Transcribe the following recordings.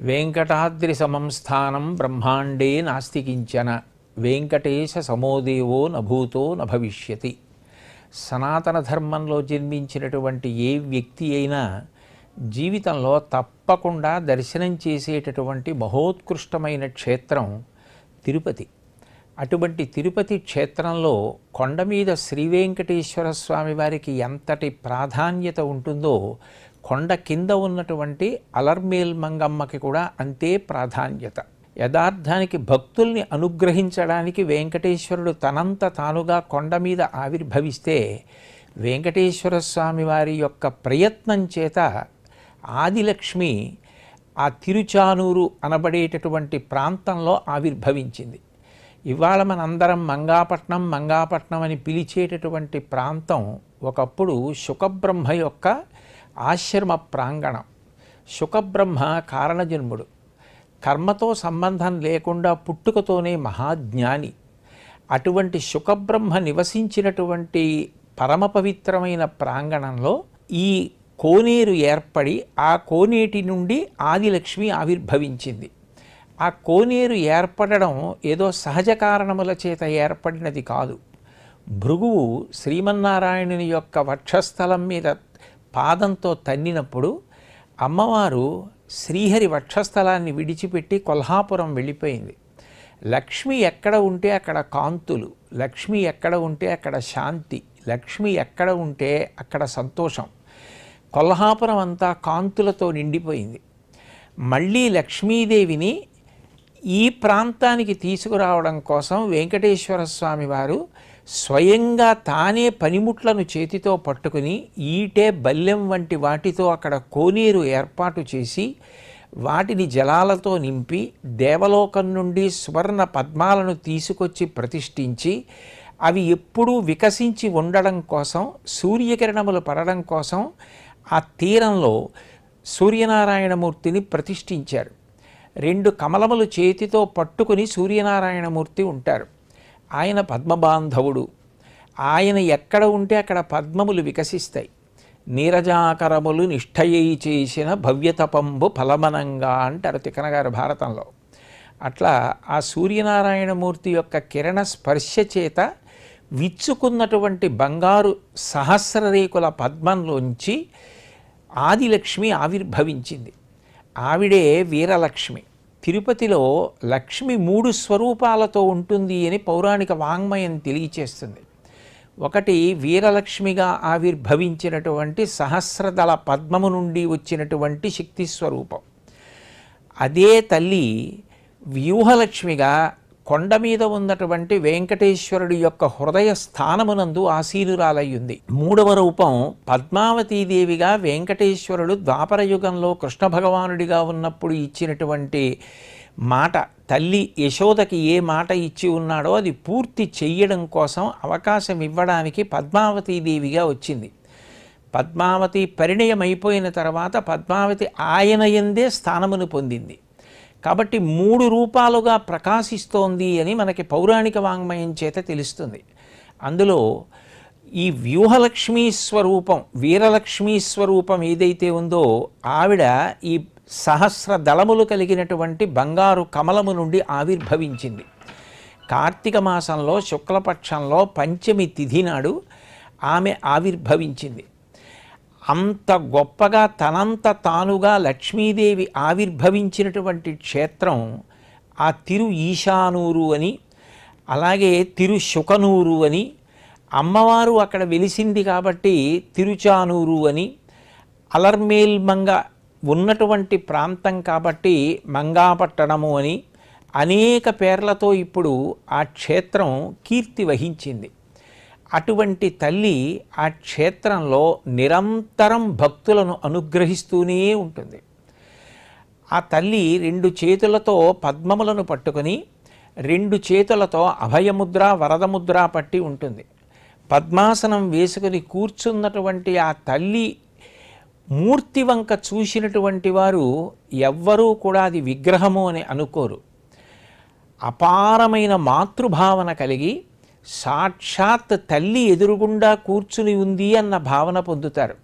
వెంకటాద్రి సమం స్థానం బ్రహ్మాండే నాస్తి కించన వెంకటేశ సమోదేవో నభూతో నభవిష్యతి. సనాతన ధర్మంలో జన్మించినటువంటి ఏ వ్యక్తి అయినా జీవితంలో తప్పకుండా దర్శనం చేసేటటువంటి మహోత్కృష్టమైన క్షేత్రం తిరుపతి. అటువంటి తిరుపతి క్షేత్రంలో కొండ మీద శ్రీ వెంకటేశ్వర స్వామి వారికి ఎంతటి ప్రాధాన్యత ఉంటుందో కొండ కింద ఉన్నటువంటి అలర్మేల్ మంగమ్మకి కూడా అంతే ప్రాధాన్యత. యథార్థానికి భక్తుల్ని అనుగ్రహించడానికి వెంకటేశ్వరుడు తనంత తానుగా కొండ మీద ఆవిర్భవిస్తే వెంకటేశ్వర స్వామి వారి యొక్క ప్రయత్నం చేత ఆదిలక్ష్మి ఆ తిరుచానూరు అనబడేటటువంటి ప్రాంతంలో ఆవిర్భవించింది. ఇవాళ మనందరం మంగాపట్నం అని పిలిచేటటువంటి ప్రాంతం ఒకప్పుడు శుకబ్రహ్మ యొక్క ఆశ్రమ ప్రాంగణం. శుకబ్రహ్మ కారణజన్ముడు, కర్మతో సంబంధం లేకుండా పుట్టుకతోనే మహాజ్ఞాని. అటువంటి శుకబ్రహ్మ నివసించినటువంటి పరమ పవిత్రమైన ప్రాంగణంలో ఈ కోనేరు ఏర్పడి ఆ కోనేటి నుండి ఆదిలక్ష్మి ఆవిర్భవించింది. ఆ కోనేరు ఏర్పడడం ఏదో సహజ కారణముల చేత ఏర్పడినది కాదు. భృగువు శ్రీమన్నారాయణుని యొక్క వక్షస్థలం మీద పాదంతో తన్నినప్పుడు అమ్మవారు శ్రీహరి వక్షస్థలాన్ని విడిచిపెట్టి కొల్హాపురం వెళ్ళిపోయింది. లక్ష్మి ఎక్కడ ఉంటే అక్కడ కాంతులు, లక్ష్మి ఎక్కడ ఉంటే అక్కడ శాంతి, లక్ష్మి ఎక్కడ ఉంటే అక్కడ సంతోషం. కొల్హాపురం అంతా కాంతులతో నిండిపోయింది. మళ్ళీ లక్ష్మీదేవిని ఈ ప్రాంతానికి తీసుకురావడం కోసం వెంకటేశ్వర స్వామి వారు స్వయంగా తానే పనిముట్లను చేతితో పట్టుకుని ఈటే బల్లెం వంటి వాటితో అక్కడ కోనేరు ఏర్పాటు చేసి వాటిని జలాలతో నింపి దేవలోకం నుండి సువర్ణ పద్మాలను తీసుకొచ్చి ప్రతిష్ఠించి అవి ఎప్పుడూ వికసించి ఉండడం కోసం, సూర్యకిరణములు పడడం కోసం ఆ తీరంలో సూర్యనారాయణమూర్తిని ప్రతిష్ఠించారు. 2 కమలములు చేతితో పట్టుకుని సూర్యనారాయణమూర్తి ఉంటారు. ఆయన పద్మబాంధవుడు. ఆయన ఎక్కడ ఉంటే అక్కడ పద్మములు వికసిస్తాయి. నీరజాకరములు నిష్ఠయై చేసిన భవ్యతపంబు ఫలమనంగా అంటారు తిక్కనగారు భారతంలో. అట్లా ఆ సూర్యనారాయణమూర్తి యొక్క కిరణ స్పర్శ చేత విచ్చుకున్నటువంటి బంగారు సహస్రరేకుల పద్మంలోంచి ఆదిలక్ష్మి ఆవిర్భవించింది. ఆవిడే వీరలక్ష్మి. తిరుపతిలో లక్ష్మి 3 స్వరూపాలతో ఉంటుంది అని పౌరాణిక వాంగ్మయం తెలియచేస్తుంది. ఒకటి వీరలక్ష్మిగా ఆవిర్భవించినటువంటి సహస్రదళ పద్మము నుండి వచ్చినటువంటి శక్తి స్వరూపం. అదే తల్లి వ్యూహలక్ష్మిగా కొండ మీద ఉన్నటువంటి వెంకటేశ్వరుడి యొక్క హృదయ స్థానమునందు ఆసీనురాలయ్యుంది. 3వ రూపం పద్మావతీదేవిగా వెంకటేశ్వరుడు ద్వాపర యుగంలో కృష్ణ భగవానుడిగా ఉన్నప్పుడు ఇచ్చినటువంటి మాట, తల్లి యశోదకి ఏ మాట ఇచ్చి ఉన్నాడో అది పూర్తి చెయ్యడం కోసం అవకాశం ఇవ్వడానికి పద్మావతీదేవిగా వచ్చింది. పద్మావతి పరిణయం అయిపోయిన తర్వాత పద్మావతి ఆయన యందే స్థానమును పొందింది. కాబట్టి 3 రూపాలుగా ప్రకాశిస్తోంది అని మనకి పౌరాణిక వాంగ్మయం చేత తెలుస్తుంది. అందులో ఈ వ్యూహలక్ష్మీ స్వరూపం, వీరలక్ష్మీ స్వరూపం ఏదైతే ఉందో ఆవిడ ఈ సహస్ర దళములు కలిగినటువంటి బంగారు కమలము నుండి ఆవిర్భవించింది. కార్తీక మాసంలో శుక్లపక్షంలో పంచమి తిథి నాడు ఆమె ఆవిర్భవించింది. అంత గొప్పగా తనంత తానుగా లక్ష్మీదేవి ఆవిర్భవించినటువంటి క్షేత్రం ఆ తిరు ఈశానూరు అని, అలాగే తిరు శుకనూరు అని, అమ్మవారు అక్కడ వెలిసింది కాబట్టి తిరుచానూరు అని, అలర్మేల్ మంగ ఉన్నటువంటి ప్రాంతం కాబట్టి మంగాపట్టణము అని అనేక పేర్లతో ఇప్పుడు ఆ క్షేత్రం కీర్తి వహించింది. అటువంటి తల్లి ఆ క్షేత్రంలో నిరంతరం భక్తులను అనుగ్రహిస్తూనే ఉంటుంది. ఆ తల్లి 2 చేతులతో పద్మములను పట్టుకొని 2 చేతులతో అభయముద్ర వరదముద్ర పట్టి ఉంటుంది. పద్మాసనం వేసుకుని కూర్చున్నటువంటి ఆ తల్లి మూర్తి వంక చూసినటువంటి వారు ఎవ్వరూ కూడా అది విగ్రహము అని అనుకోరు. అపారమైన మాతృభావన కలిగి సాక్షాత్ తల్లి ఎదురుగుండా కూర్చుని ఉంది అన్న భావన పొందుతారు.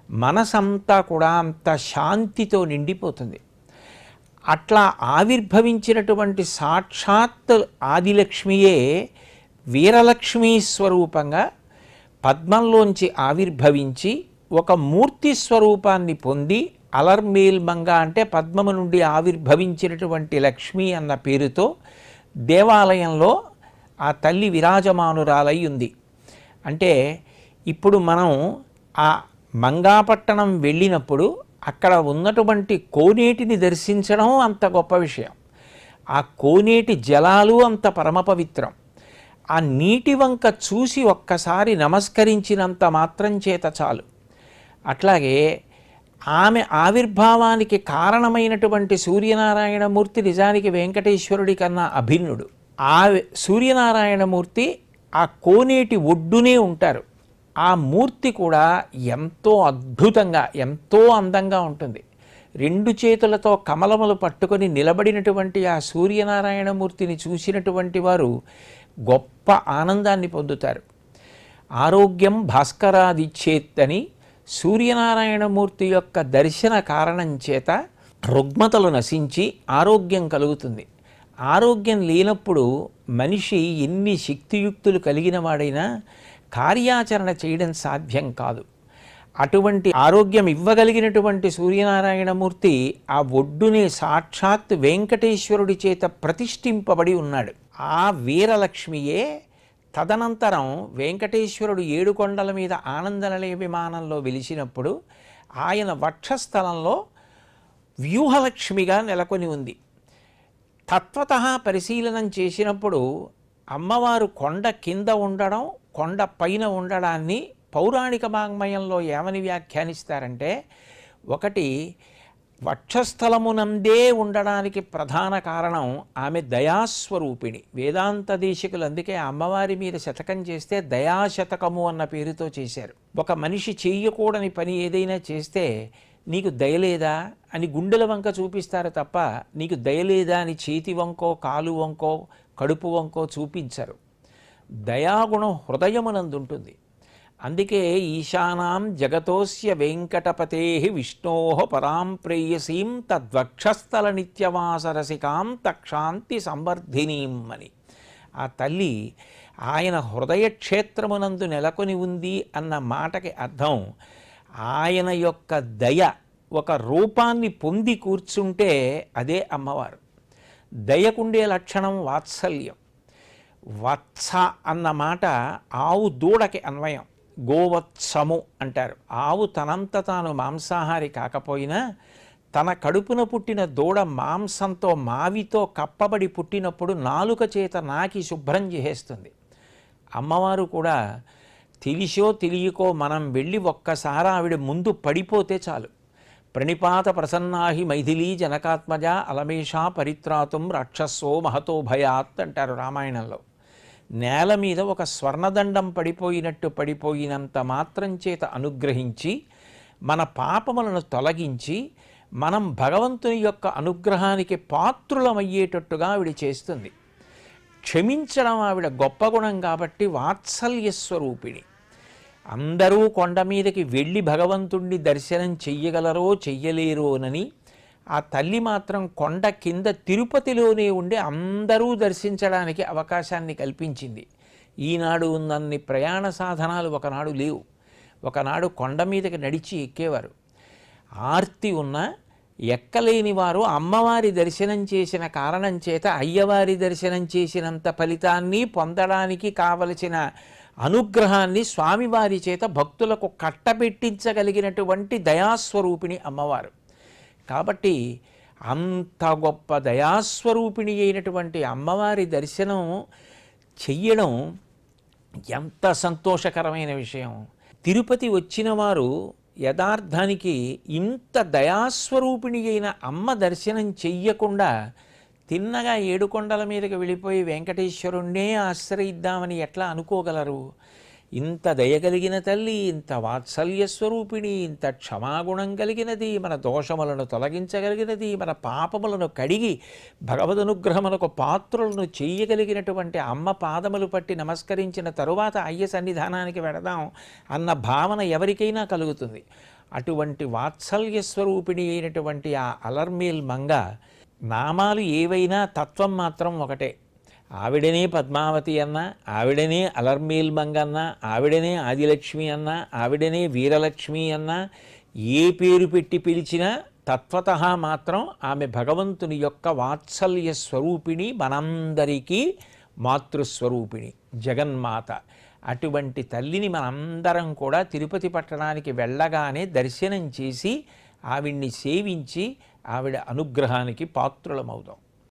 మనసంతా కూడా అంత శాంతితో నిండిపోతుంది. అట్లా ఆవిర్భవించినటువంటి సాక్షాత్ ఆదిలక్ష్మియే వీరలక్ష్మీ స్వరూపంగా పద్మంలోంచి ఆవిర్భవించి ఒక మూర్తి స్వరూపాన్ని పొంది అలర్మేల్ మంగ అంటే పద్మము నుండి ఆవిర్భవించినటువంటి లక్ష్మి అన్న పేరుతో దేవాలయంలో ఆ తల్లి విరాజమానురాలై ఉంది. అంటే ఇప్పుడు మనం ఆ మంగాపట్టణం వెళ్ళినప్పుడు అక్కడ ఉన్నటువంటి కోనేటిని దర్శించడం అంత గొప్ప విషయం. ఆ కోనేటి జలాలు అంత పరమ పవిత్రం. ఆ నీటి వంక చూసి ఒక్కసారి నమస్కరించినంత మాత్రం చేత చాలు. అట్లాగే ఆమె ఆవిర్భావానికి కారణమైనటువంటి సూర్యనారాయణమూర్తి నిజానికి వెంకటేశ్వరుడి కన్నా అభిన్నుడు. ఆ సూర్యనారాయణమూర్తి ఆ కోనేటి ఒడ్డునే ఉంటారు. ఆ మూర్తి కూడా ఎంతో అద్భుతంగా ఎంతో అందంగా ఉంటుంది. రెండు చేతులతో కమలములు పట్టుకొని నిలబడినటువంటి ఆ సూర్యనారాయణమూర్తిని చూసినటువంటి వారు గొప్ప ఆనందాన్ని పొందుతారు. ఆరోగ్యం భాస్కరాదిచ్చేత్ అని సూర్యనారాయణమూర్తి యొక్క దర్శన కారణం చేత రుగ్మతలు నశించి ఆరోగ్యం కలుగుతుంది. ఆరోగ్యం లేనప్పుడు మనిషి ఎన్ని శక్తియుక్తులు కలిగిన వాడైనా కార్యాచరణ చేయడం సాధ్యం కాదు. అటువంటి ఆరోగ్యం ఇవ్వగలిగినటువంటి సూర్యనారాయణమూర్తి ఆ ఒడ్డునే సాక్షాత్ వెంకటేశ్వరుడి చేత ప్రతిష్ఠింపబడి ఉన్నాడు. ఆ వీరలక్ష్మియే తదనంతరం వెంకటేశ్వరుడు 7 కొండల మీద ఆనందనిలయ విమానంలో వెలిసినప్పుడు ఆయన వక్షస్థలంలో వ్యూహలక్ష్మిగా నెలకొని ఉంది. తత్వతః పరిశీలనం చేసినప్పుడు అమ్మవారు కొండ కింద ఉండడం, కొండ పైన ఉండడాన్ని పౌరాణిక వాంగ్మయంలో ఏమని వ్యాఖ్యానిస్తారంటే, ఒకటి వక్షస్థలమునందే ఉండడానికి ప్రధాన కారణం ఆమె దయాస్వరూపిణి. వేదాంత దేశికులు అందుకే అమ్మవారి మీద శతకం చేస్తే దయాశతకము అన్న పేరుతో చేశారు. ఒక మనిషి చెయ్యకూడని పని ఏదైనా చేస్తే నీకు దయలేదా అని గుండెల వంక చూపిస్తారు తప్ప నీకు దయలేదా అని చేతి వంకో కాలు వంకో కడుపు వంకో చూపించరు. దయాగుణం హృదయమునందుంటుంది. అందుకే ఈశానాం జగతోస్య వెంకటపతే విష్ణో పరాం ప్రేయసీం తద్వక్షస్థల నిత్యవాసరసికాం తక్షాంతి సంవర్ధినీం అని. ఆ తల్లి ఆయన హృదయక్షేత్రమునందు నెలకొని ఉంది అన్న మాటకి అర్థం ఆయన యొక్క దయ ఒక రూపాన్ని పొంది కూర్చుంటే అదే అమ్మవారు. దయకుండే లక్షణం వాత్సల్యం. వత్స అన్న మాట ఆవు దూడకి అన్వయం. గోవత్సము అంటారు. ఆవు తనంత తాను మాంసాహారి కాకపోయినా తన కడుపున పుట్టిన దూడ మాంసంతో మావితో కప్పబడి పుట్టినప్పుడు నాలుక చేత నాకి శుభ్రం చేసేస్తుంది. అమ్మవారు కూడా తెలిసో తెలియకో మనం వెళ్ళి ఒక్కసారి ఆవిడ ముందు పడిపోతే చాలు. ప్రణిపాత ప్రసన్నాహి మైథిలీ జనకాత్మజ అలమేషా పరిత్రాతుం రాక్షసో మహతో భయాత్ అంటారు రామాయణంలో. నేల మీద ఒక స్వర్ణదండం పడిపోయినట్టు పడిపోయినంత మాత్రం చేత అనుగ్రహించి మన పాపములను తొలగించి మనం భగవంతుని యొక్క అనుగ్రహానికి పాత్రులమయ్యేటట్టుగా ఆవిడ చేస్తుంది. క్షమించడం ఆవిడ గొప్ప గుణం కాబట్టి వాత్సల్య స్వరూపిణి. అందరూ కొండ మీదకి వెళ్ళి భగవంతుణ్ణి దర్శనం చెయ్యగలరో చెయ్యలేరోనని ఆ తల్లి మాత్రం కొండ కింద తిరుపతిలోనే ఉండి అందరూ దర్శించడానికి అవకాశాన్ని కల్పించింది. ఈనాడు ఉన్నన్ని ప్రయాణ సాధనాలు ఒకనాడు లేవు. ఒకనాడు కొండ మీదకి నడిచి ఎక్కేవారు. ఆర్తి ఉన్న ఎక్కలేని వారు అమ్మవారి దర్శనం చేసిన కారణం చేత అయ్యవారి దర్శనం చేసినంత ఫలితాన్ని పొందడానికి కావలసిన అనుగ్రహాన్ని స్వామివారి చేత భక్తులకు కట్టబెట్టించగలిగినటువంటి దయాస్వరూపిణి అమ్మవారు. కాబట్టి అంత గొప్ప దయాస్వరూపిణి అయినటువంటి అమ్మవారి దర్శనం చెయ్యడం ఎంత సంతోషకరమైన విషయం. తిరుపతి వచ్చిన వారు యథార్థానికి ఇంత దయాస్వరూపిణి అయిన అమ్మ దర్శనం చెయ్యకుండా తిన్నగా 7 కొండల మీదకి వెళ్ళిపోయి వెంకటేశ్వరుణ్ణే ఆశ్రయిద్దామని ఎట్లా అనుకోగలరు? ఇంత దయగలిగిన తల్లి, ఇంత వాత్సల్య స్వరూపిణి, ఇంత క్షమాగుణం కలిగినది, మన దోషములను తొలగించగలిగినది, మన పాపములను కడిగి భగవదనుగ్రహమునకు పాత్రులను చెయ్యగలిగినటువంటి అమ్మ పాదములు పట్టి నమస్కరించిన తరువాత అయ్య సన్నిధానానికి వెడదాం అన్న భావన ఎవరికైనా కలుగుతుంది. అటువంటి వాత్సల్య స్వరూపిణి అయినటువంటి ఆ అలర్మేల్ మంగ నామాలు ఏవైనా తత్వం మాత్రం ఒకటే. ఆవిడనే పద్మావతి అన్న, ఆవిడనే అలర్మేల్మంగ అన్న, ఆవిడనే ఆదిలక్ష్మి అన్న, ఆవిడనే వీరలక్ష్మి అన్న, ఏ పేరు పెట్టి పిలిచినా తత్వత మాత్రం ఆమె భగవంతుని యొక్క వాత్సల్య స్వరూపిణి, మనందరికీ మాతృస్వరూపిణి, జగన్మాత. అటువంటి తల్లిని మనందరం కూడా తిరుపతి పట్టణానికి వెళ్ళగానే దర్శనం చేసి ఆవిడ్ని సేవించి ఆవిడ అనుగ్రహానికి పాత్రులమవుతాం.